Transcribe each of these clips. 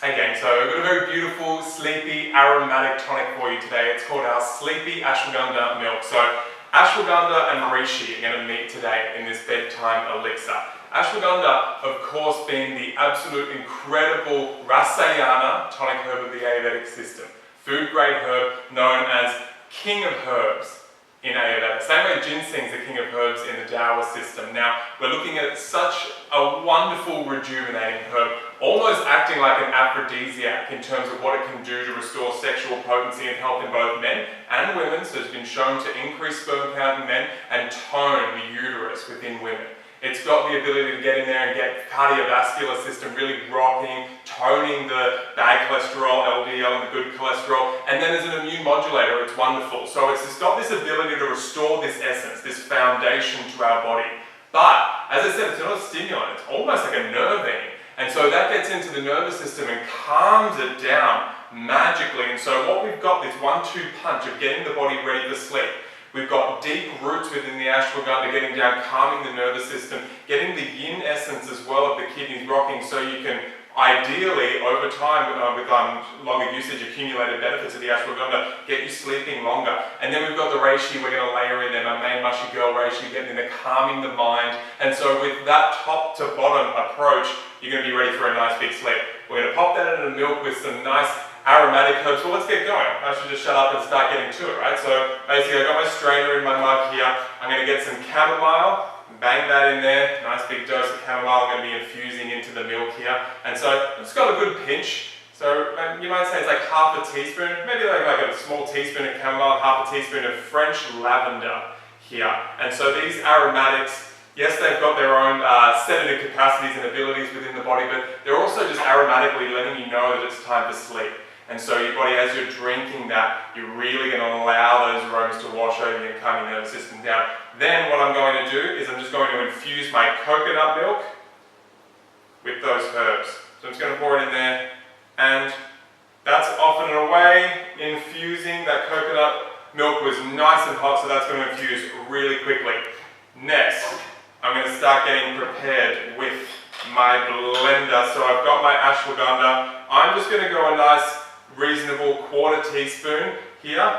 Hey gang, so I've got a very beautiful, sleepy, aromatic tonic for you today. It's called our Sleepy Ashwagandha Milk. So ashwagandha and reishi are going to meet today in this bedtime elixir. Ashwagandha, of course, being the absolute incredible Rasayana tonic herb of the Ayurvedic system. Food grade herb known as king of herbs in Ayurveda. Same way ginseng is the king of herbs in the Dawa system. Now, we're looking at such a wonderful rejuvenating herb, almost acting like an aphrodisiac in terms of what it can do to restore sexual potency and health in both men and women. So it's been shown to increase sperm count in men and tone the uterus within women. It's got the ability to get in there and get cardiovascular system really rocking, toning the bad cholesterol, LDL, and the good cholesterol. And then as an immune modulator, it's wonderful. So it's got this ability to restore this essence, this foundation to our body. But, as I said, it's not a stimulant. It's almost like a nervine. And so that gets into the nervous system and calms it down magically. And so what we've got, this 1-2 punch of getting the body ready to sleep. We've got deep roots within the ashwagandha getting down, calming the nervous system, getting the yin essence as well of the kidneys rocking, so you can ideally, over time, with longer usage, accumulated benefits of the ashwagandha, get you sleeping longer. And then we've got the reishi we're going to layer in there, my main mushy girl reishi, getting in there, calming the mind. And so with that top to bottom approach, you're going to be ready for a nice big sleep. We're going to pop that into the milk with some nice aromatic herbs. Well, let's get going. I should just shut up and start getting to it, right? So basically I've got my strainer in my mug here. I'm going to get some chamomile, bang that in there, nice big dose of chamomile I'm going to be infusing into the milk here. And so I've just got a good pinch. So you might say it's like half a teaspoon, maybe like a small teaspoon of chamomile, half a teaspoon of French lavender here. And so these aromatics, yes, they've got their own sedative capacities and abilities within the body, but they're also just aromatically letting you know that it's time to sleep. And so your body, as you're drinking that, you're really going to allow those aromas to wash over you and calm your nervous system down. Then what I'm going to do is I'm just going to infuse my coconut milk with those herbs. So I'm just going to pour it in there, and that's off and away. Infusing that coconut milk was nice and hot, so that's going to infuse really quickly. Next, I'm going to start getting prepared with my blender. So I've got my ashwagandha. I'm just going to go a nice reasonable 1/4 teaspoon here.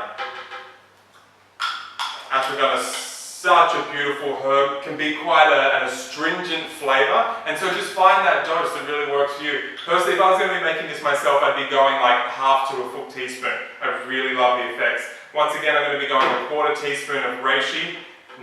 Ashwagandha is such a beautiful herb, can be quite an astringent flavour, and so just find that dose that really works for you. Personally, if I was going to be making this myself, I'd be going like half to a full teaspoon. I really love the effects. Once again, I'm going to be going a 1/4 teaspoon of reishi,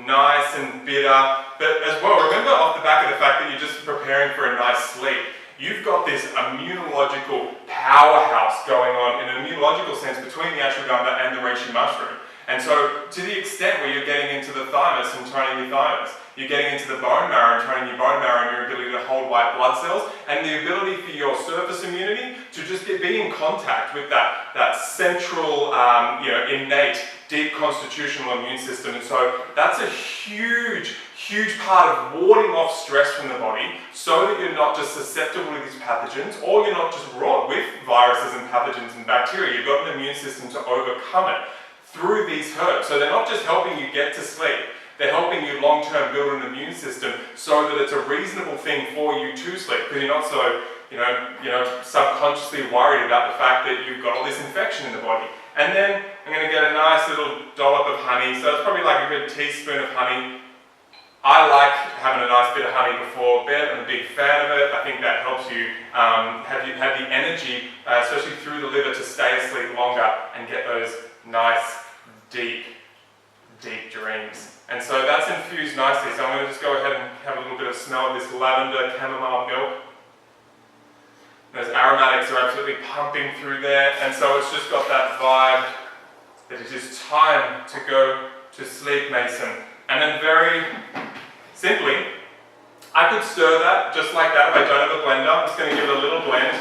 nice and bitter, but as well, remember off the back of the fact that you're just preparing for a nice sleep. You've got this immunological powerhouse going on in an immunological sense between the ashwagandha and the reishi mushroom. And so to the extent where you're getting into the thymus and toning your thymus, you're getting into the bone marrow and toning your bone marrow and your ability to hold white blood cells, and the ability for your surface immunity to just be in contact with that central, innate, deep constitutional immune system. And so that's a huge part of warding off stress from the body, so that you're not just susceptible to these pathogens, or you're not just wrought with viruses and pathogens and bacteria. You've got an immune system to overcome it through these herbs. So they're not just helping you get to sleep, they're helping you long-term build an immune system so that it's a reasonable thing for you to sleep, because you're not so subconsciously worried about the fact that you've got all this infection in the body. And then I'm going to get a nice little dollop of honey. So it's probably like a good teaspoon of honey. I like having a nice bit of honey before bed. I'm a big fan of it. I think that helps you have the energy, especially through the liver, to stay asleep longer and get those nice, deep dreams. And so that's infused nicely. So I'm going to just go ahead and have a little bit of smell of this lavender chamomile milk. Those aromatics are absolutely pumping through there, and so it's just got that vibe that it is time to go to sleep, Mason. And then very simply, I could stir that just like that if I don't have a blender. I'm just going to give it a little blend.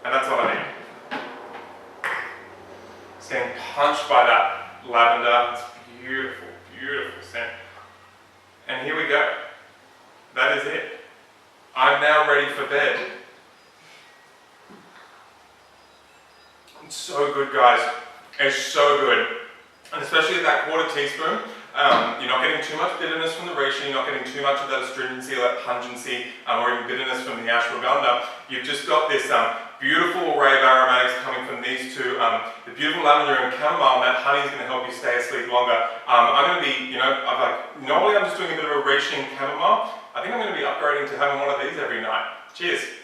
And that's all I need. It's getting punched by that lavender. It's beautiful, beautiful scent. And here we go. That is it. I'm now ready for bed. It's so good, guys. It's so good. And especially that 1/4 teaspoon You're not getting too much bitterness from the reishi, you're not getting too much of that astringency or that pungency or even bitterness from the ashwagandha. You've just got this beautiful array of aromatics coming from these two. The beautiful lavender and chamomile, and that honey is going to help you stay asleep longer. I'm going to be, normally I'm just doing a bit of a reishi and chamomile. I think I'm going to be upgrading to having one of these every night. Cheers.